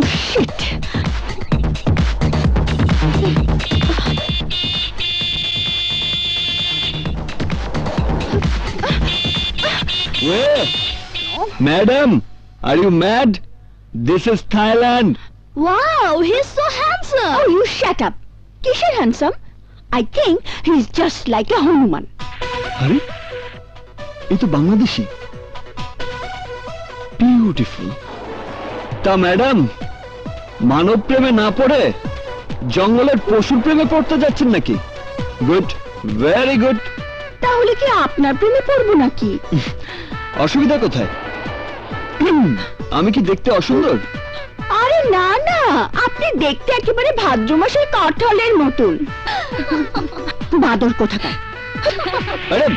Sheet. Madam, are you mad? This is Thailand. Wow, he's so handsome. Oh, you shut up. Kishan handsome? I think he's just like a Hanuman. আরে এই তো Bangladeshi. Beautiful. তা madam, মানব প্রেমে না পড়ে জঙ্গলের পশুর প্রেমে পড়তে যাচ্ছেন নাকি? Good, very good. তাহলে কি আপনার প্রেমে পড়বো নাকি? অসুবিধা কোথায়? আমি কি দেখতে অসুন্দর? আরে না না, আপনি দেখতে একেবারে ভাদ্র মাসের কাঁঠালের মতন। বাদর কোথাকার। আরে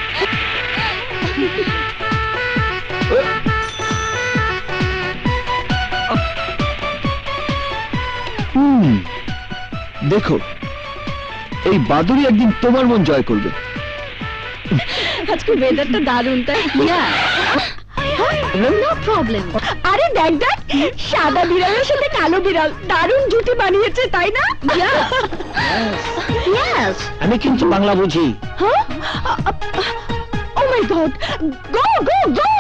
দেখো, এই বাদুড়ি একদিন তোমার মন জয় করবে। আজকে ওয়েদারটা দারুণ, তাই না? No problem. আরে দেখ দেখ, সাদা বিড়ালের সাথে কালো বিড়াল দারুণ জুটি বানিয়েছে, তাই না? ইয়েস। আমি কিন্তু বাংলা বুঝি। হ্যাঁ? Oh my God, go go go,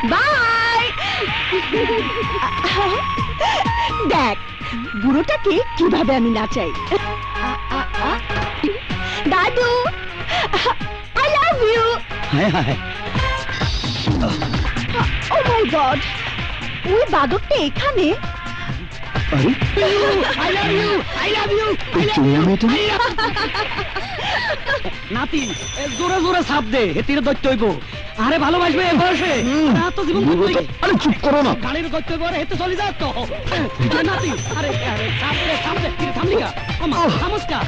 bye. দেখ বুড়োটাকে কিভাবে আমি নাচাই। দাদু, আই লাভ ইউ। হায় হায়, ও মাই গড, ওই বাদরটা এখানে। আরে I love you, I love you. এই চুয়া মেয়েটা নাতি জোরে জোরে চাপ দে, হেতিরে দৈত্য হইব। আরে ভালোবাসবে এ বয়সে, আর তো জীবন বুড়ো তো- আরে চুপ করো না। গাড়ির দৈত্য হইব, হেতে চলে যা তো। নাতি আরে আরে চাপ দে, চাপ দে, কি থামলি কা? ওমা থামুসকা।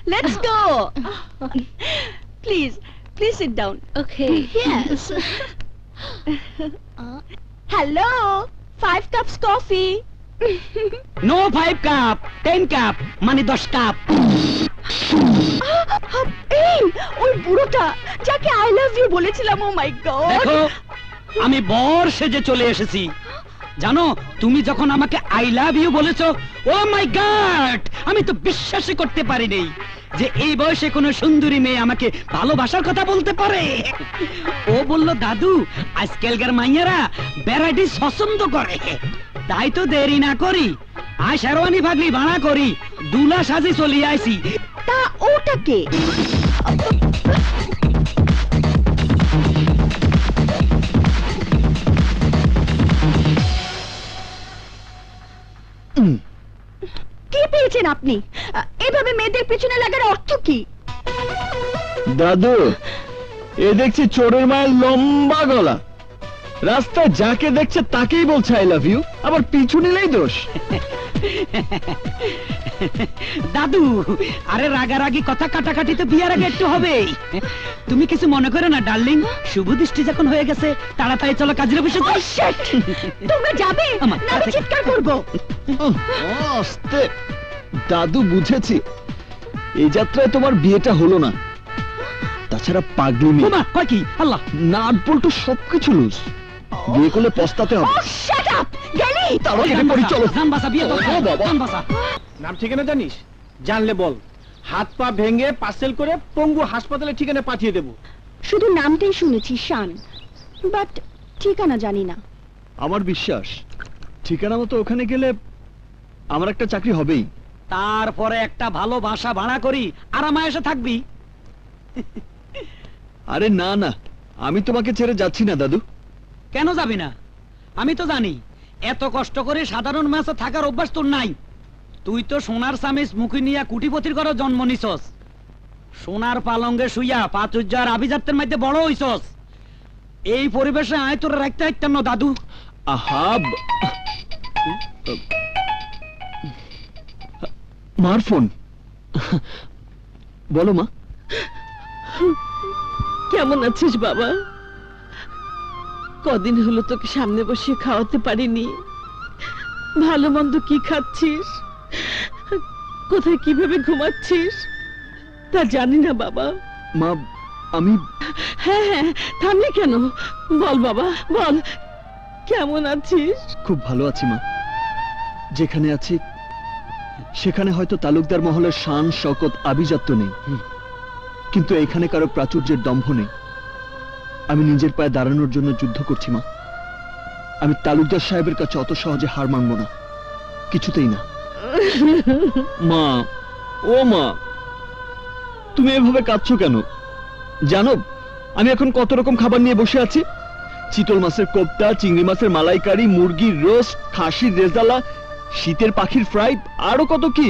Let's go. Please, please sit down. Okay. Yes. Hello, 5 cups coffee. No 5 cup, 10 cup, মানে 10 কাপ। এই ওই বুড়োটা যাকে আই লাভ ইউ বলেছিলাম। ও মাই গড, দেখো আমি বর সেজে চলে এসেছি। জানো তুমি যখন আমাকে আই লাভ ইউ বলেছো, ও মাই গড, আমি তো বিশ্বাসই করতে পারিনি যে এই বয়সে কোনো সুন্দরী মেয়ে আমাকে ভালোবাসার কথা বলতে পারে। ও বলল, দাদু আজকালকার মাইয়ারা ভ্যারাইটি পছন্দ করে, তাই তো দেরি না করি আয় শেরওয়ানি ভাগলি ভাড়া করি দুলা সাজে চলে আইছি। তা ওটাকে? কি পেয়েছেন আপনি? এভাবে মেয়েদের পেছনে লাগার অর্থ কি? দাদু, এ দেখছি চোরের মায়ের লম্বা গলা, রাস্তায় যাকে দেখছে তাকেই বলছে আই লাভ ইউ, আবার পিছু নিলেই দোষ। দাদু আরে রাগারাগি কথা কাটাকাটি তো বিয়ার আগে একটু হবেই। তুমি কিছু মনে করো না ডার্লিং, শুভ দৃষ্টি যখন হয়ে গেছে তাড়াতাড়ি চলো কাজের অফিসে। তোমরা যাবে না আমি চিৎকার করব। আস্তে দাদু, বুঝেছি এই যাত্রায় তোমার বিয়েটা হলো না, তাছাড়া পাগলি মেয়ে। ওমা কয় কি আল্লাহ, নাট বল্টু সবকিছু লুজ, বিয়ে করলে পস্তাতে হবে। শাট আপ গেলি। তাড়াতাড়ি কেটে পড়ি, চলো। জান বাসা বিয়ে তো ও বাবা। জান বাসা। নাম ঠিকানা জানিস? জানলে বল, হাত পা ভেঙে পার্সেল করে পঙ্গু হাসপাতালে ঠিকানা পাঠিয়ে দেবো। শুধু নামটাই শুনেছি শান, বাট ঠিকানা জানি না। আমার বিশ্বাস ঠিকানা মতো ওখানে গেলে আমার একটা চাকরি হবেই। তারপরে একটা ভালো বাসা ভাড়া করি আরামে এসে থাকবি। আরে না না, আমি তোমাকে ছেড়ে যাচ্ছি না দাদু। কেন যাবি না? আমি তো জানি এত কষ্ট করে সাধারণ মাসে থাকার অভ্যাস তোর নাই। তুই তো সোনার সামিস মুখি নিয়া কুটিপতির ঘরে জন্ম নিছস, সোনার পালঙ্গে শুইয়া পাচুর্যার আভিজাত্যের মধ্যে বড় হইছস। এই পরিবেশে আয় তোর রাখতে হাইতাম না দাদু। আহাব, মার ফোন। বলো মা। কেমন আছিস বাবা? কদিন হলো তোকে সামনে বসে খাওয়াতে পারিনি। ভালো মন্দ কি খাচ্ছিস, কোথায় কিভাবে ঘুমাচ্ছিস তা জানি না বাবা। মা, আমি হ্যাঁ হ্যাঁ, থামলি কেন? বল বাবা বল, কেমন আছিস? খুব ভালো আছি মা। যেখানে আছি সেখানে হয়তো তালুকদার মহলের শান শকত আভিজাত্য নেই, কিন্তু এখানে কারো প্রাচুর্যের দম্ভ নেই। আমি নিজের পায়ে দাঁড়ানোর জন্য যুদ্ধ করছি মা। আমি তালুকদার সাহেবের কাছে অত সহজে হার মানব না, কিছুতেই না। মা, ও মা, তুমি এভাবে কাঁদছো কেন? জানো আমি এখন কত রকম খাবার নিয়ে বসে আছি? চিতল মাছের কোপ্তা, চিংড়ি মাছের মালাইকারি, মুরগির রোস্ট, খাসির রেজালা, শীতের পাখির ফ্রাই, আরো কত কি।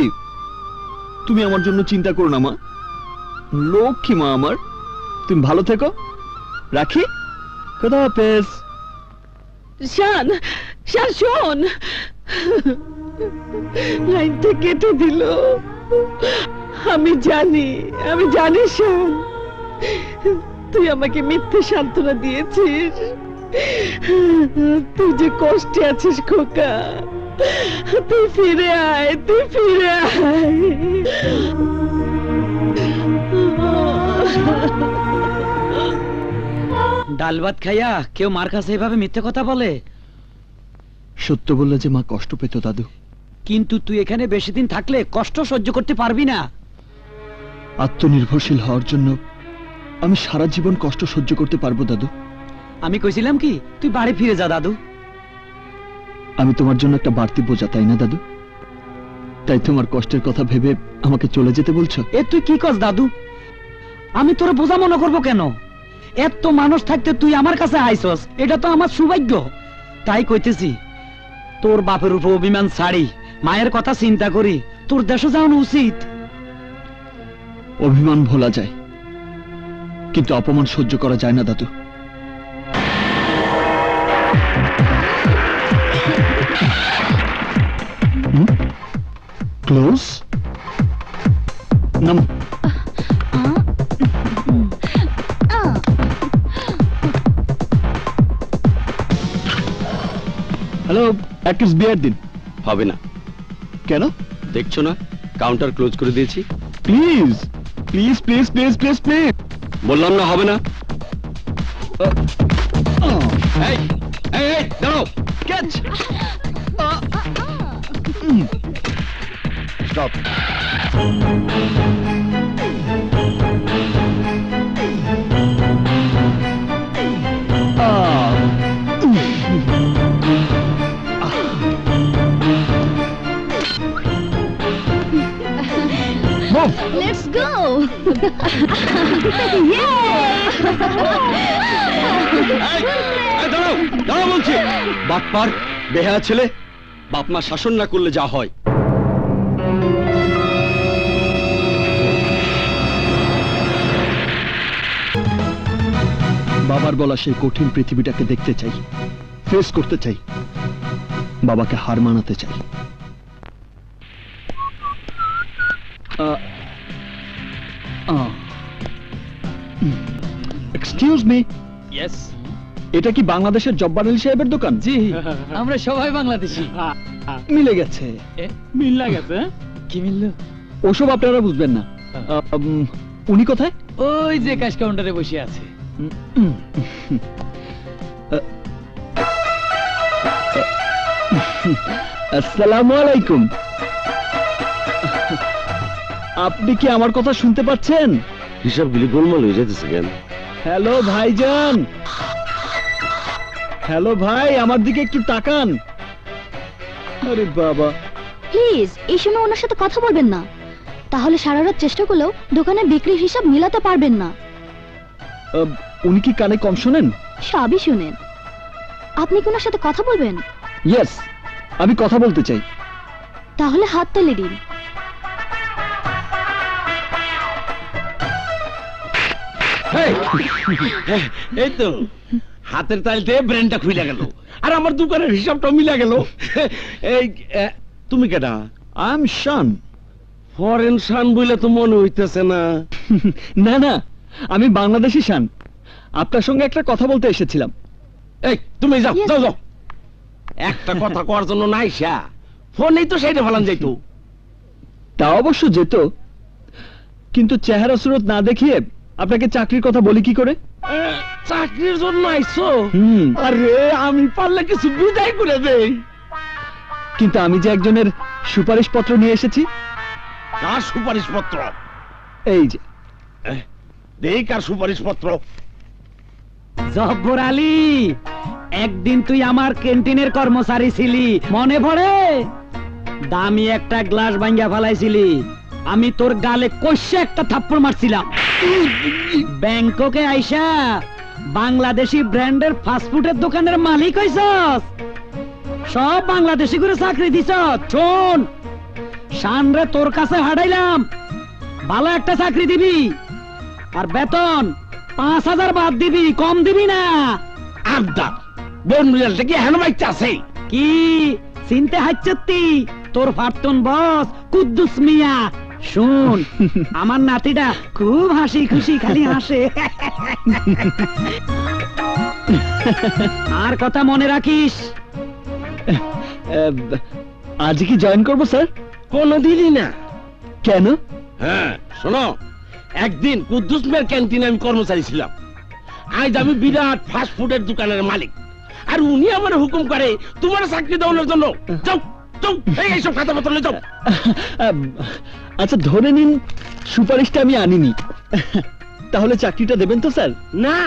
তুমি আমার জন্য চিন্তা করো না মা, লক্ষ্মী মা আমার। তুমি ভালো থেকো, রাখি। খোদা হাফেজ। শান, শান শোন, লাইনটা কেটে দিল। আমি জানি শান, তুই আমাকে মিথ্যে সান্ত্বনা দিয়েছিস। তুই যে কষ্টে আছিস খোকা, তুই ফিরে আয়, তুই ফিরে আয়। ডাল ভাত খাইয়া কেউ মার কাছে এভাবে মিথ্যে কথা বলে? সত্য বললে যে মা কষ্ট পেত দাদু। কিন্তু তুই এখানে বেশি দিন থাকলে কষ্ট সহ্য করতে পারবি না। আত্মনির্ভরশীল হওয়ার জন্য আমি সারা জীবন কষ্ট সহ্য করতে পারবো দাদু। আমি কইছিলাম কি তুই বাড়ি ফিরে যা দাদু। আমি তোমার জন্য একটা বাড়তি বোঝা, তাই না দাদু? তাই তোমার কষ্টের কথা ভেবে আমাকে চলে যেতে বলছো? এ তুই কি কস দাদু? আমি তোর বোঝা মনে করবো কেন? এত মানুষ থাকতে তুই আমার কাছে আইসস, এটা তো আমার সৌভাগ্য। তাই কইতেছি, তোর বাপের উপর অভিমান ছাড়ি মায়ের কথা চিন্তা করি তোর দেশে যাওয়ানো উচিত। অভিমান ভোলা যায়, কিন্তু অপমান সহ্য করা যায় না দাদু। ক্লোজ নাম। হ্যালো, এক পিস বিয়ার দিন। হবে না। কেন? দেখছো না কাউন্টার ক্লোজ করে দিয়েছি। Please please please please please please. বললাম না হবে না। এই এই এই দাঁড়াও। ক্যাচ। স্টপ। Let's go. দাঁড়াও দাঁড়াও বলছি। বাটপার বেহায়া ছেলে, বাপ মা শাসন না করলে যা হয়। বাবার বলা সেই কঠিন পৃথিবীটাকে দেখতে চাই, ফেস করতে চাই, বাবাকে হার মানাতে চাই। Excuse me, yes. এটা কি বাংলাদেশের জব্বার আলী সাহেবের দোকান? জি, আমরা সবাই বাংলাদেশি। মিলে গেছে। মিল লাগেছে। কি মিলল? ওসব আপনারা বুঝবেন না। উনি কোথায়? ওই যে ক্যাশ কাউন্টারে বসে আছে। আসসালামু আলাইকুম। আপনি কি আমার কথা শুনতে পাচ্ছেন? হিসাবগুলি গোলমাল হয়ে যেতেছে কেন? হ্যালো ভাইজান, হ্যালো ভাই, আমার দিকে একটু তাকান। আরে বাবা, প্লিজ এই সময় ওনার সাথে কথা বলবেন না, তাহলে সারা রাত চেষ্টা করলেও দোকানে বিক্রির হিসাব মিলাতে পারবেন না। উনি কি কানে কম শোনেন? সবই শুনেন। আপনি কি ওনার সাথে কথা বলবেন? ইয়েস, আমি কথা বলতে চাই। তাহলে হাত তালি দিন। এই তো হাতের তালতে ব্রেনটা খুইলা গেল, আর আমার দোকানের হিসাবটা মিলা গেল। এই তুমি কেডা? I am Shan. Foreign Shan বইলে তো মনে হইতেছে না। না না, আমি বাংলাদেশি শান। আপনার সঙ্গে একটা কথা বলতে এসেছিলাম। এই তুমি যাও Yes. যাও যাও। একটা কথা করার জন্য নাইসা ফোনেই তো সেইটা ফেলান যাইতো। তা অবশ্য যেত, কিন্তু চেহারা সুরত না দেখিয়ে আপনাকে চাকরির কথা বলি কি করে? চাকরির জন্য আইছো? হুম। আরে আমি পারলে কিছু বিদায় করে দেই। কিন্তু আমি যে একজনের সুপারিশ পত্র নিয়ে এসেছি। কার সুপারিশ পত্র? এই যে দেই কার সুপারিশ পত্র। জব্বর আলী, একদিন তুই আমার ক্যান্টিনের কর্মচারী ছিলি, মনে পড়ে? দামি একটা গ্লাস ভাঙ্গা ফেলাইছিলি, আমি তোর গালে কষে একটা থাপ্পড় মারছিলাম। ব্যাংককে আইসা বাংলাদেশি ব্র্যান্ডের ফাস্টফুডের দোকানের মালিক হইছস, সব বাংলাদেশি করে চাকরি দিছ। শোন, শানরে তোর কাছে হারাইলাম, ভালো একটা চাকরি দিবি, আর বেতন 5,000 বাদ দিবি, কম দিবি না। আবদার বোন মিলালটা কি হেন বাইতে আছে? কি চিনতে হাচ্ছতি? তোর ফারতুন বস কুদ্দুস মিয়া। শুন, আমার নাতিটা খুব হাসি খুশি খালি হাসে। আর কথা মনে রাখিস। আজ কি জয়েন করবো স্যার? কোনদিনই না। কেন? হ্যাঁ শোনো, একদিন কুদ্দুস মিয়ার ক্যান্টিনে আমি কর্মচারী ছিলাম, আজ আমি বিরাট ফাস্ট ফুডের দোকানের মালিক, আর উনি আমার হুকুম করে তোমার চাকরি দেওয়ার জন্য। যাও যাও, এইসব খাতা পত্র যাও। আচ্ছা ধরে নিন সুপারিশটা আমি আনিনি, তাহলে চাকরিটা দেবেন তো স্যার? না,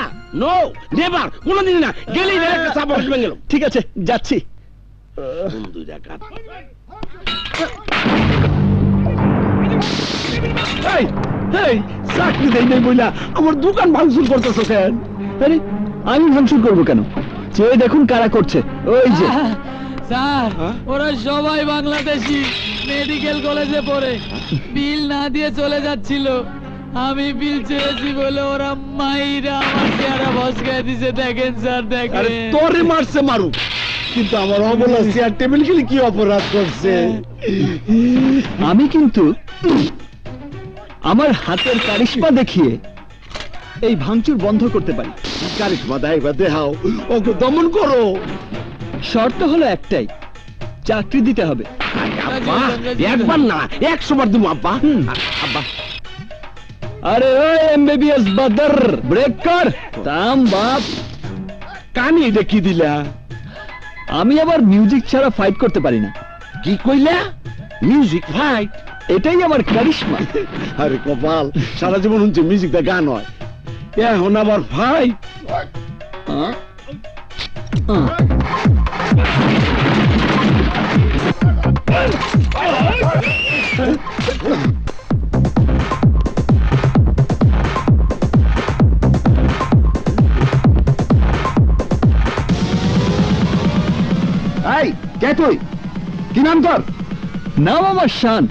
নো, নেভার, কোনদিন না। গেলেই একটা চাপ হয়ে গেল। ঠিক আছে, যাচ্ছি। চাকরি দেই নাই বইলা আমার দোকান ভাঙচুর করতেছো কেন? আরে আমি ভাঙচুর করবো কেন? চেয়ে দেখুন কারা করছে। ওই যে স্যার, ওরা সবাই বাংলাদেশি, মেডিকেল কলেজে পড়ে, বিল না দিয়ে চলে যাচ্ছিল। আমি বিল চেয়েছি বলে ওরা মাইরা আমার চেহারা ভসকায় দিছে। দেখেন স্যার, আরে দেখেন। তোরে মারছে মারুক, কিন্তু আমার অবলা চেয়ার টেবিল খেলে কি অপরাধ করছে? আমি কিন্তু আমার হাতের কারিশমা দেখিয়ে এই ভাঙচুর বন্ধ করতে পারি। কারিশমা দেখাইবা, দেখাও, ওকে দমন করো। শর্ত হলো একটাই, চাকরি দিতে হবে। আব্বা, একবার না 100 বার দেবো আব্বা। আব্বা আরে ওই এমবিবিএস বাদর, ব্রেক কর। তাম বাপ, কানি এটা কি দিলা? আমি আবার মিউজিক ছাড়া ফাইট করতে পারি না। কি কইলা? Music fight? এটাই আমার কারিশমা। আরে কপাল, সারা জীবন হচ্ছে মিউজিক দা গান হয়, এখন আবার ফাইট? এই কে তুই? কি নাম তোর? নাম আমার শান,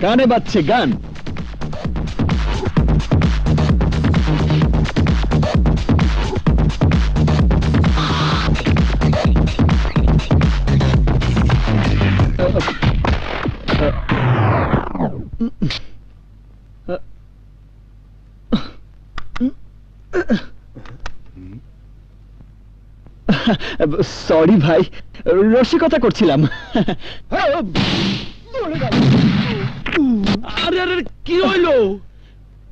কানে বাজছে গান। সরি ভাই, রসিকতা করছিলাম। আরে আরে কি হইলো?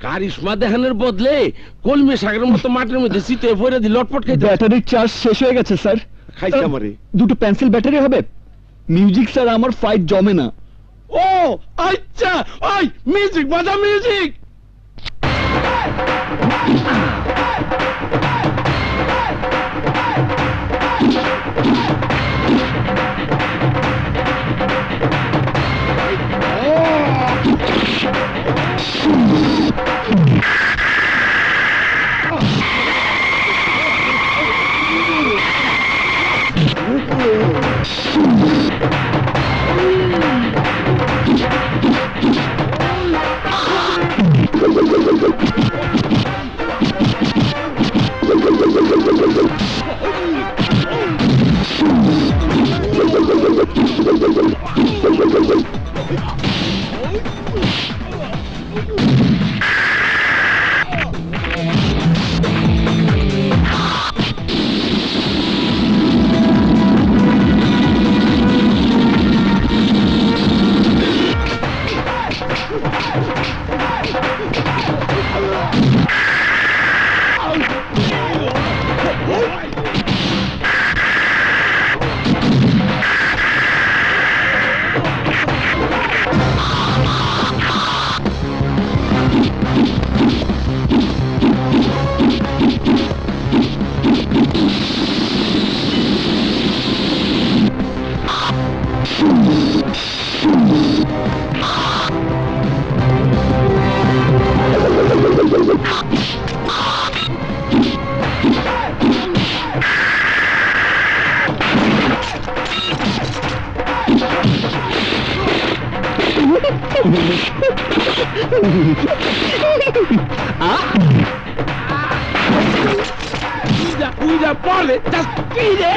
কারিশমা দেখানোর বদলে কলমে শাকের মতো মাটির মধ্যে চিতে ভরে দি লটপট খাইতে। ব্যাটারির চার্জ শেষ হয়ে গেছে স্যার। খাইছে আমারে। দুটো পেন্সিল ব্যাটারি হবে? মিউজিক স্যার আমার ফাইট জমে না। ও আচ্ছা, ওই মিউজিক বাজা, মিউজিক। উইজা পড়লে জাস্ট পিরে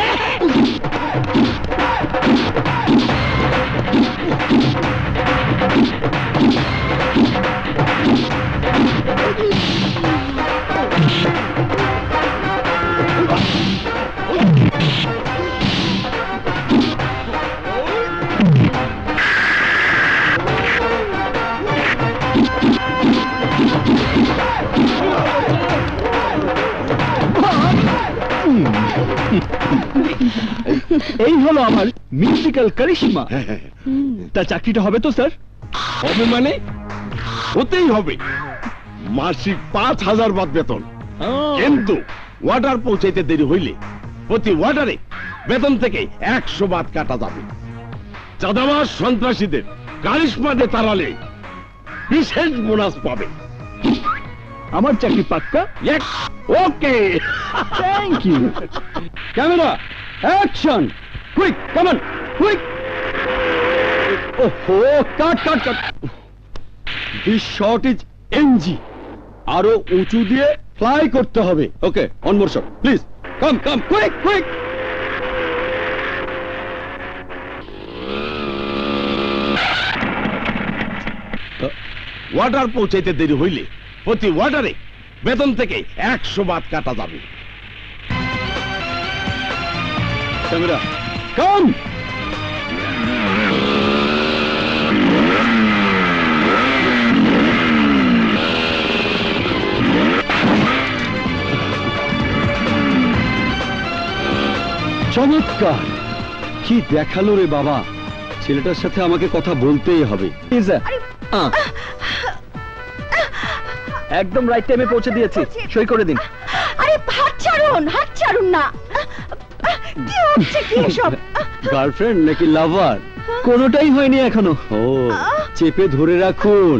এই হলো আমার মিউজিক্যাল কারিশমা। তা চাকরিটা হবে তো স্যার? হবে মানে হতেই হবে, মাসিক 5,000 বাদ বেতন। কিন্তু ওয়াটার পৌঁছাইতে দেরি হইলে প্রতি ওয়াটারে বেতন থেকে 100 বাদ কাটা যাবে। চাঁদাবাজ সন্ত্রাসীদের কারিশমা দিয়ে তাড়ালে বিশেষ বোনাস পাবে। আমার চাকরি পাক্কা। Okay, thank you. Camera action, quick come on quick. ওহো, cut cut cut. This shot is NG, আরো উঁচু দিয়ে ফ্লাই করতে হবে। Okay, one more shot please, come come quick quick. Water পৌঁছাইতে দেরি হইলে প্রতি ওয়াটারে বেতন থেকে 100 বাদ কাটা যাবে। ক্যামেরা কাম। চমৎকার, কি দেখালো রে বাবা। ছেলেটার সাথে আমাকে কথা বলতেই হবে। একদম রাইট টাইমে পৌঁছে দিয়েছি, সই করে দিন। আরে হাত ছাড়ুন না। কি হচ্ছে কি এসব? গার্লফ্রেন্ড নাকি লাভার? কোনোটাই হয়নি এখনো। ও, চেপে ধরে রাখুন,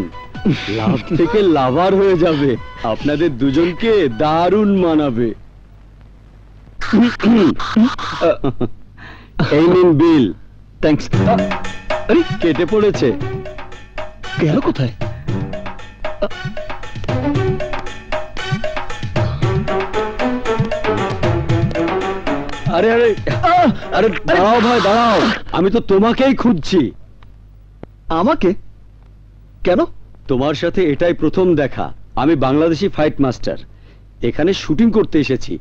লাভ থেকে লাভার হয়ে যাবে। আপনাদের দুজনকে দারুণ মানাবে। এই নিন বিল। থ্যাঙ্কস। আরে কেটে পড়েছে। গেল কোথায়? আরে আরে আরে দাঁড়াও ভাই দাঁড়াও, আমি তো তোমাকেই খুঁজছি। আমাকে? কেন? তোমার সাথে এটাই প্রথম দেখা। আমি বাংলাদেশি ফাইট মাস্টার, এখানে শুটিং করতে এসেছি।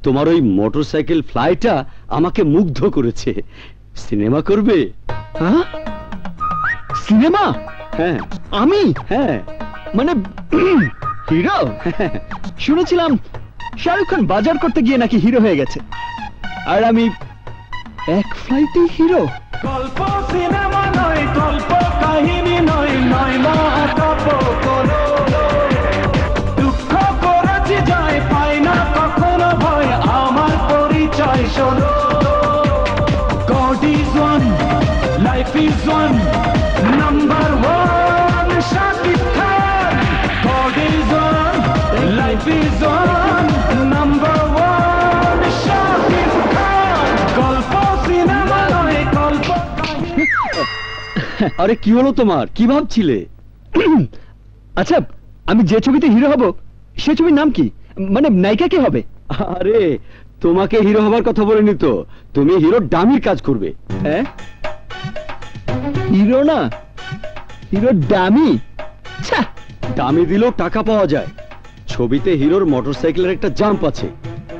তোমার ওই মোটরসাইকেল ফ্লাইটা আমাকে মুগ্ধ করেছে। সিনেমা করবে? হ্যাঁ, সিনেমা? হ্যাঁ। আমি? হ্যাঁ। মানে হিরো? শুনেছিলাম শাহরুখ খান বাজার করতে গিয়ে নাকি হিরো হয়ে গেছে, আর আমি এক ফ্লাইটেই হিরো। গল্প সিনেমা নয়, গল্প কাহিনী নয়, নয় মহাকাব্য কোনো। দুঃখ করেছি যায়, পাই না কখনো ভয়, আমার পরিচয় শোনো। God is one, life is one, number one, Shakib Khan. God is one, life is one, number one, Shakib Khan. গল্প সিনেমা নয়, গল্প কাহিনী। আরে কি হলো তোমার? কি ভাবছিলে? আচ্ছা, আমি যে ছবিতে হিরো হব সে ছবির নাম কি? মানে নায়িকা কে হবে? আরে তোমাকে হিরো হবার কথা বলিনি তো, তুমি হিরো ডামির কাজ করবে। হ্যাঁ, হিরো না, হিরো ডামি। ডামি দিলেও টাকা পাওয়া যায়। ছবিতে হিরোর মোটরসাইকেলের একটা জাম্প আছে,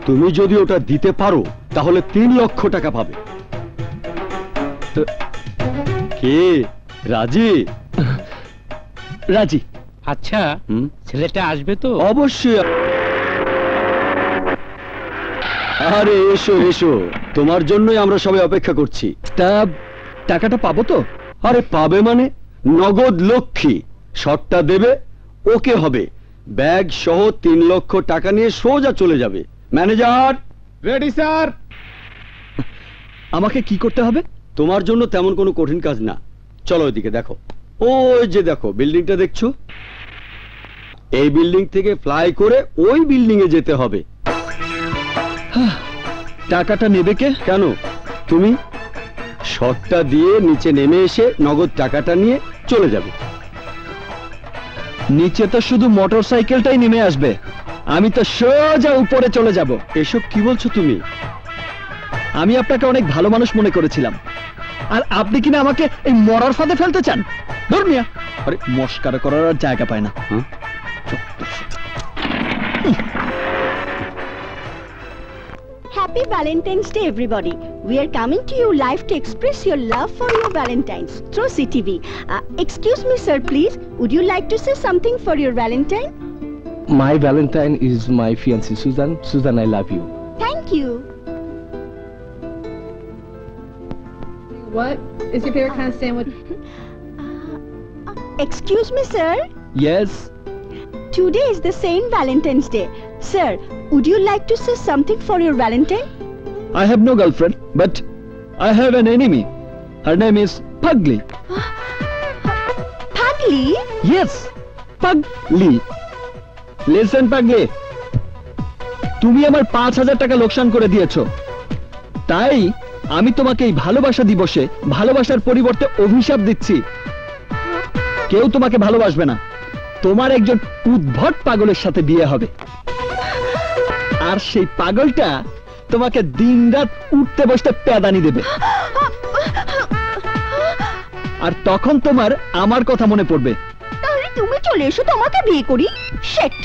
তুমি যদি ওটা দিতে পারো তাহলে 3 লক্ষ টাকা পাবে। কে রাজি? রাজি। আচ্ছা, ছেলেটা আসবে তো? অবশ্যই। আরে এসো এসো, তোমার জন্যই আমরা সবাই অপেক্ষা করছি। তা টাকাটা পাবো তো? আরে পাবে মানে, নগদ লক্ষ্মী। শটটা দেবে, ওকে হবে, ব্যাগ সহ 3 লক্ষ টাকা নিয়ে সোজা চলে যাবে। Manager ready sir. আমাকে কি করতে হবে? তোমার জন্য তেমন কোনো কঠিন কাজ না। চলো ওইদিকে দেখো, ওই যে দেখো বিল্ডিংটা দেখছো, এই বিল্ডিং থেকে ফ্লাই করে ওই বিল্ডিং এ যেতে হবে। টাকাটা নেবে কে? কেন, তুমি শটটা দিয়ে নিচে নেমে এসে নগদ টাকাটা নিয়ে চলে যাবে। নিচে তো শুধু মোটরসাইকেলটাই নেমে আসবে, আমি তো সোজা উপরে চলে যাব। এসব কি বলছো তুমি? আমি আপনাকে অনেক ভালো মানুষ মনে করেছিলাম, আর আপনি কিনা আমাকে এই মরার ফাঁদে ফেলতে চান। ধর মিয়া, আরে মস্কারা করার আর জায়গা পায় না। হ্যাঁ? Happy Valentine's Day, everybody. We are coming to you live to express your love for your Valentines through CTV. Excuse me, sir, please. Would you like to say something for your Valentine? My Valentine is my fiancée Susan. Susan, I love you. Thank you. What is your favorite kind of sandwich? Excuse me, sir. Yes. Today is the Saint Valentine's Day. Sir, would you like to say something for your Valentine? I have no girlfriend, but I have an enemy. Her name is Pugly. Pugly? Yes, Pugly. Listen, Pugly. তুমি আমার 5000 টাকা লোকসান করে দিয়েছো, তাই আমি তোমাকে এই ভালোবাসা দিবসে ভালোবাসার পরিবর্তে অভিশাপ দিচ্ছি। কেউ তোমাকে ভালোবাসবে না, তোমার একজন উদ্ভট পাগলের সাথে বিয়ে হবে, আর সেই পাগলটা তোমাকে দিনরাত উঠতে বসতে প্যাদানি দেবে, আর তখন তোমার আমার কথা মনে পড়বে। তাহলে তুমি চলে এসো, তোমাকে বিয়ে করি। শেট।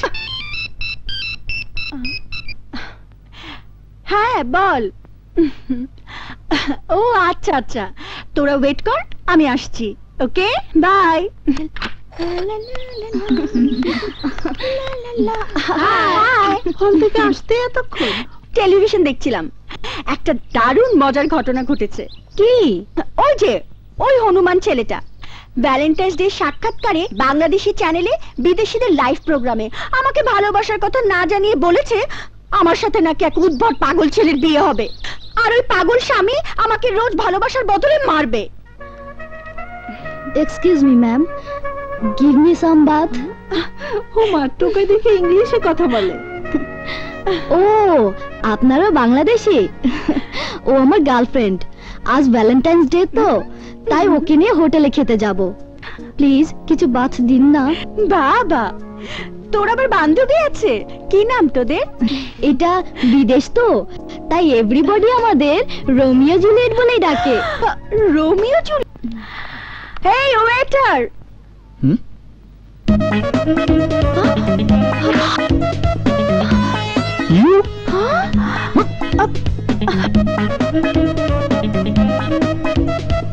হ্যাঁ বল। ও আচ্ছা আচ্ছা, তোরা ওয়েট কর, আমি আসছি। ওকে, বাই। হল থেকে আসতে এতক্ষণ? টেলিভিশন দেখছিলাম, একটা দারুণ মজার ঘটনা ঘটেছে। কি? ওই যে ওই হনুমান ছেলেটা ভ্যালেন্টাইন্স ডে সাক্ষাৎকারে বাংলাদেশি চ্যানেলে বিদেশিদের লাইভ প্রোগ্রামে আমাকে ভালোবাসার কথা না জানিয়ে বলেছে আমার সাথে নাকি এক উদ্ভট পাগল ছেলের বিয়ে হবে, আর ওই পাগল স্বামী আমাকে রোজ ভালোবাসার বদলে মারবে। Excuse me ma'am, give me some bath. ও মা, তোকে দেখে ইংলিশে কথা বলে। ও আপনারা বাংলাদেশি? ও আমার গার্লফ্রেন্ড, আজ ভ্যালেন্টাইন্স ডে তো, তাই ওকে নিয়ে হোটেলে খেতে যাব। প্লিজ কিছু বাথ দিন না। বাবা, তোর আবার বান্ধবী আছে? কি নাম তোদের? এটা বিদেশ তো, তাই এভরিবডি আমাদের রোমিও জুলিয়েট বলেই ডাকে। Romeo Juliet? Hey waiter! You?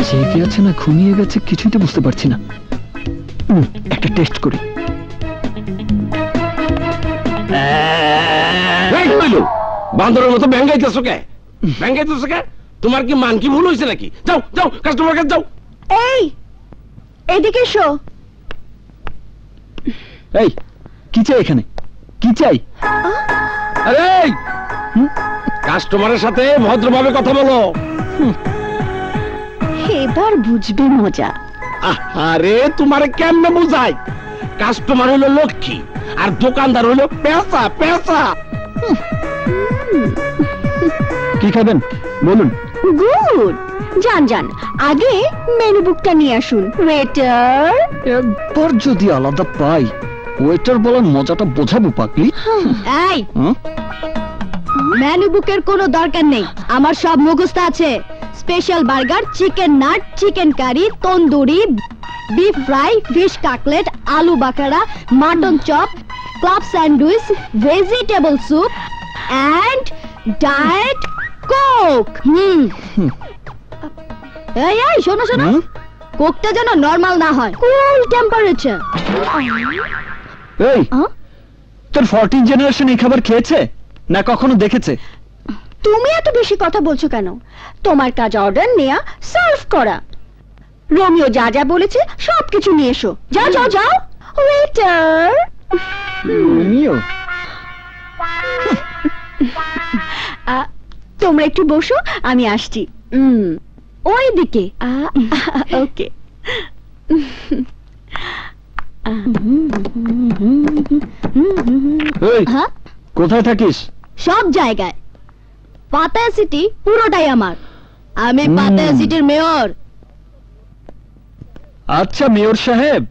জেগে আছে না ঘুমিয়ে গেছে কিছুই তো বুঝতে পারছি না। একটা টেস্ট করি। বান্দরের মতো ব্যাঙ্গাইতেছো কে? ব্যাঙ্গাইতেছো কে? তোমার কি মান কি ভুল হয়েছে নাকি? যাও যাও, কাস্টমার কাছে যাও। এই এদিকে এসো। এই কি চাই এখানে? কি চাই? আরে কাস্টমারের সাথে ভদ্রভাবে কথা বলো। এবার বুঝবে মজা। আরে তোমারে কেমনে বুঝাই? কাস্টমার হলো লক্ষ্মী আর দোকানদার হলো পেঁচা পেঁচা। কি খাবেন বলুন? গুড, যান যান, আগে মেনু বুকটা নিয়ে আসুন। ওয়েটার! একবার যদি আলাদা পাই, ওয়েটার বলার মজাটা বোঝাবো পাগলি। এই মেনু বুকের কোনো দরকার নেই, আমার সব মুখস্থ আছে। Special burger, chicken nut, chicken curry, tandoori, beef fry, fish cutlet, আলু বাকারা, mutton chop, club sandwich, vegetable soup and diet Coke. এই এই শোনো শোনো, কোকটা যেন নরমাল না হয়, কুল টেম্পারেচার। এই তোর 14 জেনারেশন এই খাবার খেয়েছে না কখনো দেখেছে? তুমি এত বেশি কথা বলছো কেন? তোমার কাজ অর্ডার নেয়া, সার্ভ করা। রোমিও যা যা বলেছে সবকিছু নিয়ে এসো। যাও যাও যাও। ওয়েটার! রোমিও, তোমরা একটু বসো, আমি আসছি। ওই দিকে। ওকে। হ্যাঁ, কোথায় থাকিস? সব জায়গায়। পাতায়া সিটি পুরোটাই আমার, আমি পাতায়া সিটির মেয়র। আচ্ছা মেয়র সাহেব,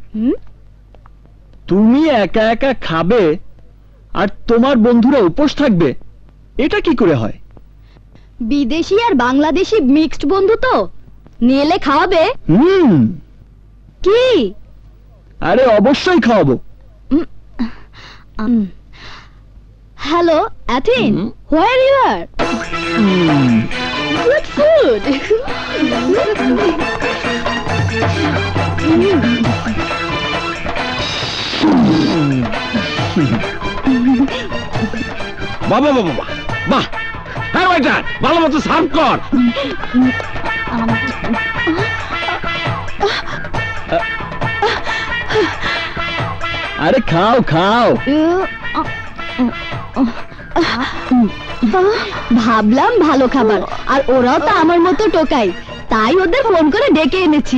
তুমি একা একা খাবে আর তোমার বন্ধুরা উপোস থাকবে, এটা কি করে হয়? বিদেশি আর বাংলাদেশি মিক্সড বন্ধু তো, নিয়ে এলে খাওয়াবে? কি? আরে অবশ্যই খাওয়াবো। হ্যালো অ্যাথিন, where you are? Good food. বাবা বাবা বাহ, হ্যাঁ ওইটা ভালো মতো সার্ভ কর। আরে খাও খাও। ভাবলাম ভালো খাবার, আর ওরাও তো আমার মতো টোকাই, তাই ওদের ফোন করে ডেকে এনেছি।